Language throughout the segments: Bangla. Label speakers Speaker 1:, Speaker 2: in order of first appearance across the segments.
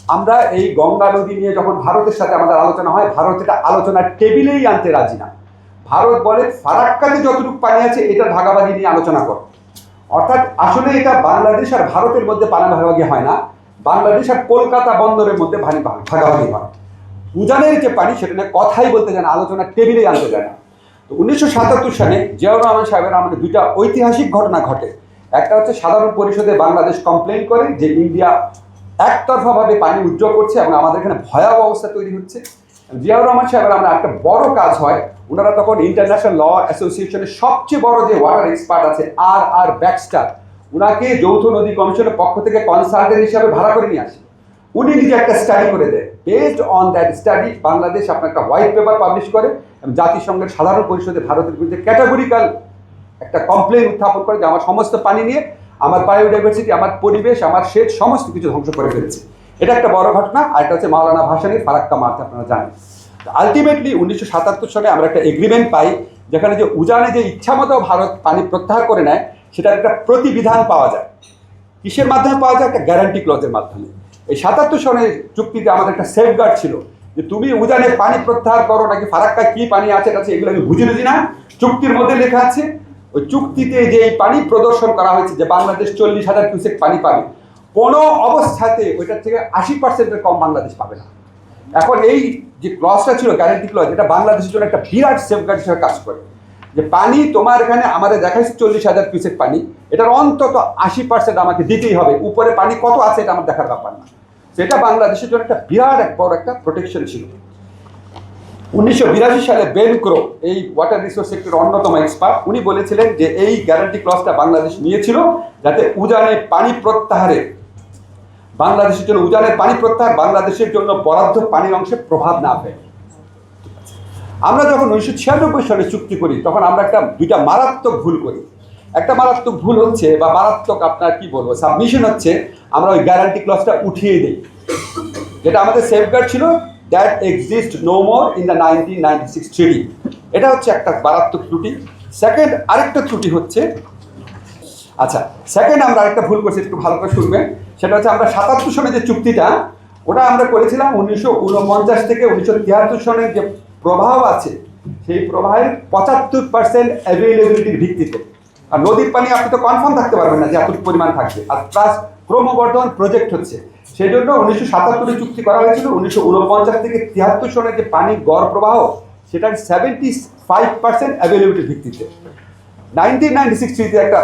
Speaker 1: আমরা এই গঙ্গা নদী নিয়ে যখন ভারতের সাথে আমাদের আলোচনা হয়, ভারত এটা আলোচনার টেবিলেই আনতে রাজি না। ভারত বলে ফারাক্কাতে যতটুকু পানি আছে এটা ভাগাভাগি নিয়ে আলোচনা করো। অর্থাৎ আসলে এটা বাংলাদেশ আর ভারতের মধ্যে পানি ভাগাভাগি হয় না, বাংলাদেশ আর কলকাতা বন্দরের মধ্যে ভাগাভাগি হয়। উজানের যে পানি সেটা নিয়ে কথাই বলতে যায় না, আলোচনার টেবিলেই আনতে যায় না। তো 1977 সালে জিয়াউর রহমান সাহেবের আমাদের দুইটা ঐতিহাসিক ঘটনা ঘটে। একটা হচ্ছে সাধারণ পরিষদে বাংলাদেশ কমপ্লেন করে যে ইন্ডিয়া একতরফাভাবে পানি উজ্জ্বল করছে এবং আমাদের এখানে ভয়াবহ অবস্থা তৈরি হচ্ছে। জিয়াউর রহমান সাহেবের আমরা একটা বড় কাজ হয়, ওনারা তখন ইন্টারন্যাশনাল ল অ্যাসোসিয়েশনের সবচেয়ে বড় যে ওয়াটার এক্সপার্ট আছে আর ব্যাক্সটার, উনাকে যৌথ নদী কমিশনের পক্ষ থেকে কনসালটেন্ট হিসাবে ভাড়া করে নিয়ে আসে। উনি নিজে একটা স্টাডি করে দেয়। Based on that study Bangladesh আপনার একটা হোয়াইট পেপার পাবলিশ করে এবং জাতিসংঘের সাধারণ পরিষদে ভারতের বিরুদ্ধে ক্যাটাগরিক্যাল একটা কমপ্লেন উত্থাপন করে যে আমার সমস্ত পানি নিয়ে আমার বায়োডাইভার্সিটি, আমার পরিবেশ, আমার সেচ সমস্ত কিছু ধ্বংস করে ফেলেছে। এটা একটা বড় ঘটনা। আর এটা হচ্ছে মাওলানা ভাসানীর ফারাক্কা মার্চ, আপনারা জানেন। আলটিমেটলি 1977 সালে আমরা একটা এগ্রিমেন্ট পাই, যেখানে যে উজানে যে ইচ্ছামতো ভারত পানি প্রত্যাহার করে নেয় সেটার একটা প্রতিবিধান পাওয়া যায়। কিসের মাধ্যমে পাওয়া যায়? একটা গ্যারান্টি ক্লজের মাধ্যমে। এই 77 সনের চুক্তিতে আমাদের একটা সেফগার্ড ছিল যে তুমি উজানে পানি প্রত্যাহার করো নাকি ফারাক্কায় কি পানি আছে এগুলো আমি বুঝে বুঝি না। চুক্তির মধ্যে লেখা আছে, ওই চুক্তিতে যে এই পানি প্রদর্শন করা হয়েছে যে বাংলাদেশ 40,000 কিউসেক পানি পাবে, কোনো অবস্থাতে ওইটার থেকে 80%-এর কম বাংলাদেশ পাবে না। এখন এই যে ক্লজটা ছিল গ্যারান্টি ক্লজ, এটা বাংলাদেশের জন্য একটা বিরাট সেফগার্ড হিসেবে কাজ করে যে পানি তোমার এখানে আমাদের দেখাচ্ছে 40,000 কিউসেক পানি, এটার অন্তত 80% আমাকে দিতেই হবে। উপরে পানি কত আছে এটা আমার দেখার ব্যাপার না। সেটা বাংলাদেশের জন্য একটা বিরাট বড় একটা প্রোটেকশন ছিল। 1982 সালে বেন ক্রো, এই ওয়াটার রিসোর্স সেক্টরের অন্যতম এক্সপার্ট, উনি বলেছিলেন যে এই গ্যারান্টি ক্লজটা বাংলাদেশ নিয়েছিল যাতে উজানে পানি প্রত্যাহারে বাংলাদেশের জন্য উজানের পানি প্রত্যাহার বাংলাদেশের জন্য বরাদ্দ পানির অংশে প্রভাব না ফেলে। আমরা যখন 1996 সালে চুক্তি করি তখন আমরা দুইটা মারাত্মক ভুল করি। একটা মারাত্মক ভুল হচ্ছে বা মারাত্মক আপনার কি বলবো সাবমিশন হচ্ছে, আমরা ওই গ্যারান্টি ক্লজটা উঠিয়ে দিই, যেটা আমাদের সেফগার্ড ছিল, that exist no more in the 1996 treaty. এটা হচ্ছে একটা মারাত্মক ত্রুটি। সেকেন্ড আরেকটা ত্রুটি হচ্ছে, সেকেন্ড আমরা আরেকটা ভুল করছি, একটু ভালো করে শুনবেন। সেটা হচ্ছে আমরা 77 সনে যে চুক্তিটা ওটা আমরা করেছিলাম 1949 থেকে 1973 সনের যে প্রবাহ আছে সেই প্রবাহের 75% অ্যাভেলেবিলিটির ভিত্তিতে। আর নদীর পানি আপনি তো কনফার্ম থাকতে পারবেন না যে এত পরিমাণ থাকবে, আর প্লাস ক্রমবর্ধমান প্রজেক্ট হচ্ছে, সেই জন্য 1977 চুক্তি করা হয়েছিল 1949 থেকে 73 সনের যে পানির গড় প্রবাহ সেটার 75% অ্যাভেলেবিলিটির ভিত্তিতে। 1996 একটা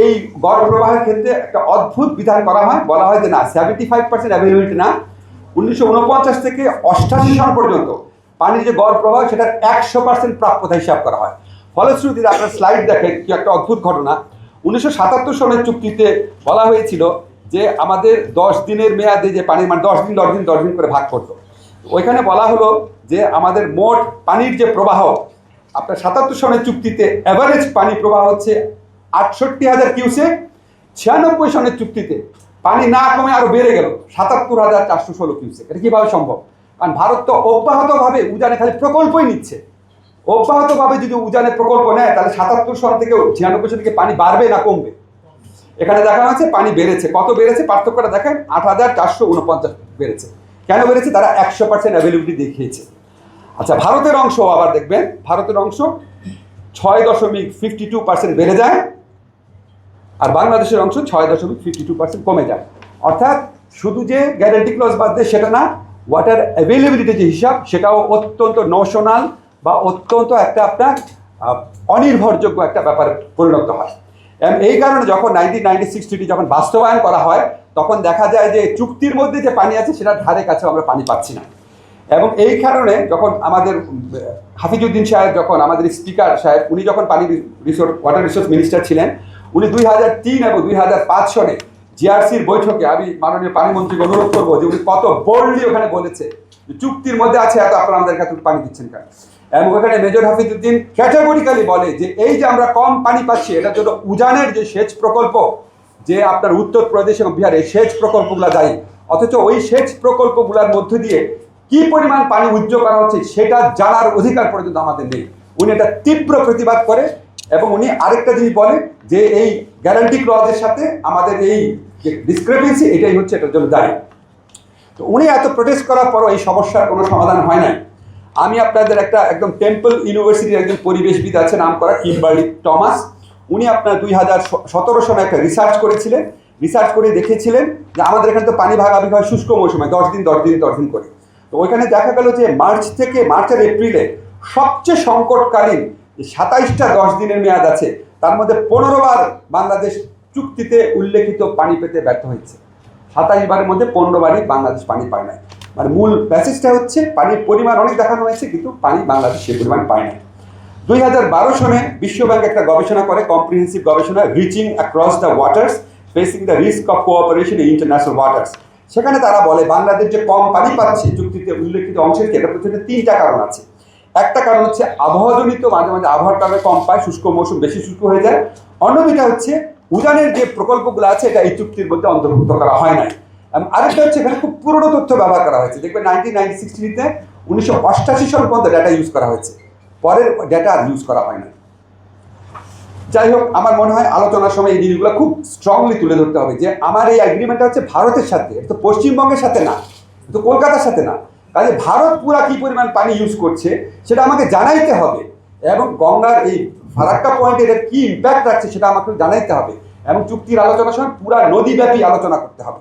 Speaker 1: এই গড় প্রবাহের ক্ষেত্রে একটা অদ্ভুত বিধান করা হয়, বলা হয় যে না 75% অ্যাভেলেবিলিটি না, 1949 থেকে 88 সন পর্যন্ত পানির যে গড় প্রবাহ সেটার 100% প্রাপ্যতা হিসাব করা হয়। ফলশ্রুতিতে আপনার স্লাইড দেখেন কি একটা অদ্ভুত ঘটনা। 1977 সনের চুক্তিতে বলা হয়েছিল যে আমাদের 10 দিনের মেয়াদে যে পানির মান 10 দিন করে ভাগ করতো। ওইখানে বলা হলো যে আমাদের মোট পানির যে প্রবাহ আপনার 77 সনের চুক্তিতে অ্যাভারেজ পানি প্রবাহ হচ্ছে 68,000 কিউসেক। 96 সনের চুক্তিতে পানি না কমে আরো বেড়ে গেল 77,416 কিউসেক। এটা কিভাবে সম্ভব? কারণ ভারত তো অব্যাহতভাবে উজানে খালি প্রকল্পই নিচ্ছে। অব্যাহতভাবে যদি উজানে প্রকল্প নেয় তাহলে 77 সন থেকে 96 সন থেকে পানি বাড়বে না কমবে? এখানে দেখা যাচ্ছে পানি বেড়েছে। কত বেড়েছে পার্থক্যটা দেখেন, 8,449 বেড়েছে। কেন বেড়েছে? তারা 100% অ্যাভেলেবিলিটি দেখিয়েছে। ভারতের অংশ আবার দেখবেন, ভারতের অংশ 6.52% বেড়ে যায় আর বাংলাদেশের অংশ 6.52% কমে যায়। অর্থাৎ শুধু যে গ্যারান্টি ক্লজ বাদ দেয় সেটা না, ওয়াটার অ্যাভেলেবিলিটি যে হিসাব সেটাও অত্যন্ত নোশনাল বা অত্যন্ত একটা আপনার অনির্ভরযোগ্য একটা ব্যাপারে পরিণত হয়। এই কারণে যখন 1996 ট্রিটি যখন বাস্তবায়ন করা হয় তখন দেখা যায় যে চুক্তির মধ্যে যে পানি আছে সেটার ধারে কাছে আমরা পানি পাচ্ছি না। এবং এই কারণে যখন আমাদের হাফিজউদ্দিন সাহেব, যখন আমাদের স্পিকার সাহেব, উনি যখন ওয়াটার রিসোর্স মিনিস্টার ছিলেন, উনি 2003 এবং 2005 সনে জিআরসির বৈঠকে আমি মাননীয় পানিমন্ত্রীকে অনুরোধ করবো যে উনি কত বোল্ডলি ওখানে বলেছে যে চুক্তির মধ্যে আছে এত আপনারা আমাদের কাছে পানি দিচ্ছেন কেন। এবং ওখানে মেজর হাফিজউদ্দিন ক্যাটাগরিক্যালি বলে যে এই যে আমরা কম পানি পাচ্ছি এটার জন্য উজানের যে সেচ প্রকল্প, যে আপনার উত্তরপ্রদেশ এবং বিহারে সেচ প্রকল্পগুলো দায়ী, অথচ ওই সেচ প্রকল্পগুলোর মধ্য দিয়ে কি পরিমাণ পানি উজ্জ্বল করা হচ্ছে সেটা জানার অধিকার পর্যন্ত আমাদের নেই। উনি এটা তীব্র প্রতিবাদ করে এবং উনি আরেকটা জিনিস বলে যে এই গ্যারান্টি ক্লজের সাথে আমাদের এই ডিসক্রিপেন্সি এটাই হচ্ছে এটার জন্য দায়ী। তো উনি এত প্রোটেস্ট করার পরও এই সমস্যার কোনো সমাধান হয় নাই। আমি আপনাদের একটা একদম টেম্পল ইউনিভার্সিটির একজন পরিবেশবিদ আছে নাম করা কিম্বার্লি টমাস, উনি আপনার 2017 সালে একটা রিসার্চ করেছিলেন। রিসার্চ করে দেখেছিলেন যে আমাদের এখানে তো পানি ভাগাভাগি হয় শুষ্ক মৌসুমে 10 দিন করে। তো ওইখানে দেখা গেল যে মার্চ আর এপ্রিলে সবচেয়ে সংকটকালীন 27টা 10 দিনের মেয়াদ আছে, তার মধ্যে 15 বার বাংলাদেশ চুক্তিতে উল্লেখিত পানি পেতে ব্যর্থ হয়েছে। 27 বারের মধ্যে 15 বারই বাংলাদেশ পানি পায় না। মানে মূল প্যাসেজটা হচ্ছে পানির পরিমাণ অনেক দেখানো হয়েছে, কিন্তু পানি বাংলাদেশ সে পরিমাণ পায় না। 2012 সনে বিশ্বব্যাংক একটা গবেষণা করে, কম্প্রিহেন্সিভ গবেষণা, reaching across the waters facing the risk of cooperation in international waters. সেখানে তারা বলে বাংলাদেশ যে কম পানি পাচ্ছে চুক্তিতে উল্লেখিত অংশের, এটার পেছনে 3টা কারণ আছে। একটা কারণ হচ্ছে আবহাওয়াজনিত, মাঝে মাঝে আবহাওয়ার কারণে কম পায়, শুষ্ক মৌসুম বেশি শুষ্ক হয়ে যায়। অন্য দুটা হচ্ছে উজানের যে প্রকল্পগুলো আছে এটা এই চুক্তির মধ্যে অন্তর্ভুক্ত করা হয় নাই। আরেকটা হচ্ছে এখানে খুব পুরনো তথ্য ব্যবহার করা হয়েছে। দেখবেন 1960 1988 সাল পর্যন্ত ডাটা ইউজ করা হয়েছে, পরের ডাটা আর ইউজ করা হয় না। যাই হোক, আমার মনে হয় আলোচনার সময় এই জিনিসগুলো খুব স্ট্রংলি তুলে ধরতে হবে যে আমার এই এগ্রিমেন্টটা হচ্ছে ভারতের সাথে, এটা তো পশ্চিমবঙ্গের সাথে না, তো কলকাতার সাথে না। কাজে ভারত পুরা কী পরিমাণ পানি ইউজ করছে সেটা আমাকে জানাইতে হবে, এবং গঙ্গার এই ফারাক্কা পয়েন্টে এটার কী ইম্প্যাক্ট রাখছে সেটা আমাকে জানাইতে হবে, এবং চুক্তির আলোচনার সময় পুরা নদীব্যাপী আলোচনা করতে হবে।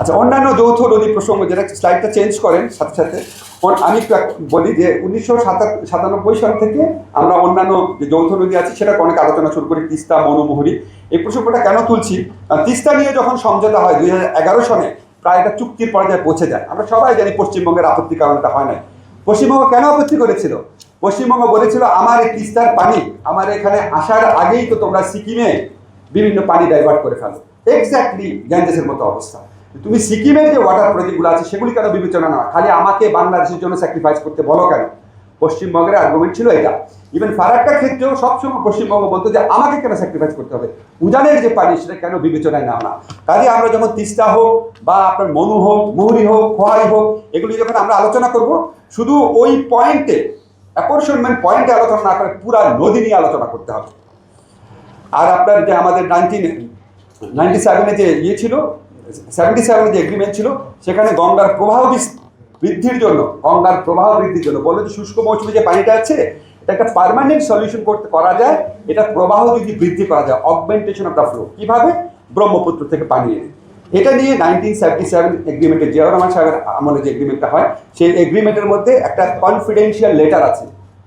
Speaker 1: আচ্ছা, অন্যান্য যৌথ নদী প্রসঙ্গ, যেটা স্লাইডটা চেঞ্জ করেন সাথে সাথে, আমি একটু বলি যে 1997 সাল থেকে আমরা অন্যান্য যে যৌথ নদী আছে সেটাকে অনেক আলোচনা শুরু করি, তিস্তা, মনোমোহরী। এই প্রসঙ্গটা কেন তুলছি, তিস্তা নিয়ে যখন সমঝোতা হয় 2011 সনে, প্রায় এটা চুক্তির পর্যায়ে পৌঁছে যায়। আমরা সবাই জানি পশ্চিমবঙ্গের আপত্তি কারণটা হয় নাই। পশ্চিমবঙ্গ কেন আপত্তি করেছিল? পশ্চিমবঙ্গ বলেছিল আমার এই তিস্তার পানি আমার এখানে আসার আগেই তো তোমরা সিকিমে বিভিন্ন পানি ডাইভার্ট করে ফেলো, এক্স্যাক্টলি গ্যাঞ্জেসের মতো অবস্থা। তুমি সিকিমের যে ওয়াটার প্রজেক্টগুলো আছে সেগুলি কেন বিবেচনা না, খালি আমাকে বাংলাদেশের জন্য স্যাক্রিফাইস করতে বলো কেন? পশ্চিমবঙ্গের আর্গুমেন্ট ছিল এটা। ইভেন ফারাক্কার ক্ষেত্রেও সবসময় পশ্চিমবঙ্গ বলতো যে আমাকে কেন স্যাক্রিফাইস করতে হবে, উজানের যে পানি সেটা কেন বিবেচনায় নাও না। কাজে আমরা যখন তিস্তা হোক বা আপনার মনু হোক, মুহুরী হোক, খোয়াই হোক, এগুলি যখন আমরা আলোচনা করব, শুধু ওই পয়েন্টে অ্যাপরশনমেন্ট পয়েন্টে আলোচনা না করে পুরা নদী নিয়ে আলোচনা করতে হবে। আর আপনার যে আমাদের 1997 যে ইয়ে ছিল, 77 যে এগ্রিমেন্ট ছিল, সেখানে গঙ্গার প্রবাহ বৃদ্ধির জন্য বললো যে শুষ্ক মৌসুমে যে পানিটা আছে এটা একটা পার্মানেন্ট সলিউশন করা যায়, এটা প্রবাহ যদি বৃদ্ধি করা যায়, অগমেন্টেশন অফ দ্য ফ্লো, কীভাবে? ব্রহ্মপুত্র থেকে পানি এনে। এটা নিয়ে 1977 এগ্রিমেন্টে, জিয়াউর রহমান সাহেবের আমলে যে এগ্রিমেন্টটা হয়, সেই এগ্রিমেন্টের মধ্যে একটা কনফিডেন্সিয়াল লেটার আছে,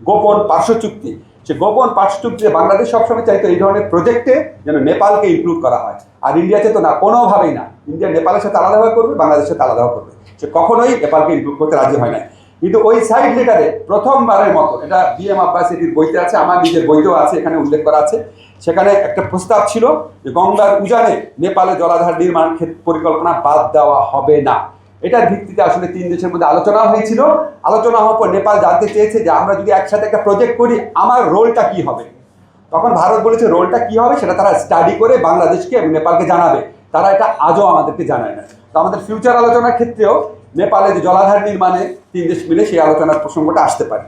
Speaker 1: গোপন পার্শ্ব চুক্তি। সে গোপন পার্শ্ব চুক্তিতে বাংলাদেশ সবসময় চাইতো এই ধরনের প্রজেক্টে যেন নেপালকে ইনক্লুড করা হয়, আর ইন্ডিয়াতে তো না, কোনোভাবেই না। ইন্ডিয়া নেপালের সাথে আলাদাভাবে করবে, বাংলাদেশের সাথে আলাদাভাবে করবে, সে কখনোই নেপালকে ইনক্লুড করতে রাজি হয় না। কিন্তু ওই সাইড লেটারে প্রথমবারের মতো, এটা BM আব্বাস এটির বইতে আছে, আমার নিজের বইতেও আছে, এখানে উল্লেখ করা আছে, সেখানে একটা প্রস্তাব ছিল যে গঙ্গার উজানে নেপালে জলাধার নির্মাণ পরিকল্পনা বাদ দেওয়া হবে না। এটার ভিত্তিতে আসলে 3 দেশের মধ্যে আলোচনা হয়েছিল। আলোচনা হওয়ার পর নেপাল জানতে চেয়েছে যে আমরা যদি একসাথে একটা প্রজেক্ট করি আমার রোলটা কি হবে। তখন ভারত বলেছে রোলটা কি হবে সেটা তারা স্টাডি করে বাংলাদেশকে এবং নেপালকে জানাবে। তারা এটা আজও আমাদেরকে জানায় না। তো আমাদের ফিউচার আলোচনার ক্ষেত্রেও নেপালে যে জলাধার নির্মাণে 3 দেশ মিলে সেই আলোচনার প্রসঙ্গটা আসতে পারে।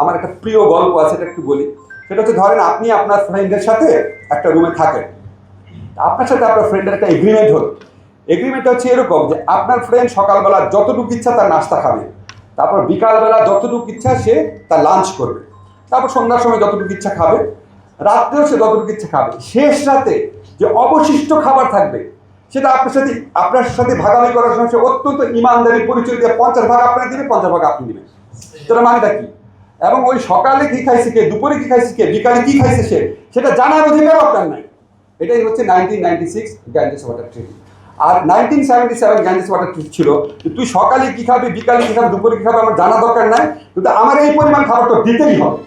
Speaker 1: আমার একটা প্রিয় গল্প আছে, এটা একটু বলি। সেটা হচ্ছে, ধরেন আপনি আপনার ফ্রেন্ডের সাথে একটা রুমে থাকেন, আপনার সাথে আপনার ফ্রেন্ডের একটা এগ্রিমেন্ট হলো। এগ্রিমেন্টটা হচ্ছে এরকম যে আপনার ফ্রেন্ড সকালবেলা যতটুকু ইচ্ছা তার নাস্তা খাবে, তারপর বিকালবেলা যতটুকু ইচ্ছা সে তার লাঞ্চ করবে, তারপর সন্ধ্যার সময় যতটুকু ইচ্ছা খাবে, রাত্রেও সে যতটুকু ইচ্ছা খাবে। শেষ রাতে যে অবশিষ্ট খাবার থাকবে সেটা আপনার সাথে ভাগাভাগি করার সময় সে অত্যন্ত ইমানদারির পরিচয় দিয়ে 50 ভাগ আপনার দিবে, 50 ভাগ আপনি দিবেন। সেটা মানেটা কি? এবং ওই সকালে কি খাইছে কে, দুপুরে কি খাইছে কে, বিকালে কি খাইছে সেটা জানার অধিকার আপনার নাই। এটাই হচ্ছে 1996 গ্যাঞ্জেস ওয়াটার ট্রিটি। আর 1977 গ্যাঞ্জেস ওয়াটার ট্রিটি ছিল যে তুই সকালে কি খাবি, বিকালে কি খাবি, দুপুরে কি খাবি আমার জানা দরকার নাই, কিন্তু আমার এই পরিমাণ খাবার তো দিতেই হবে।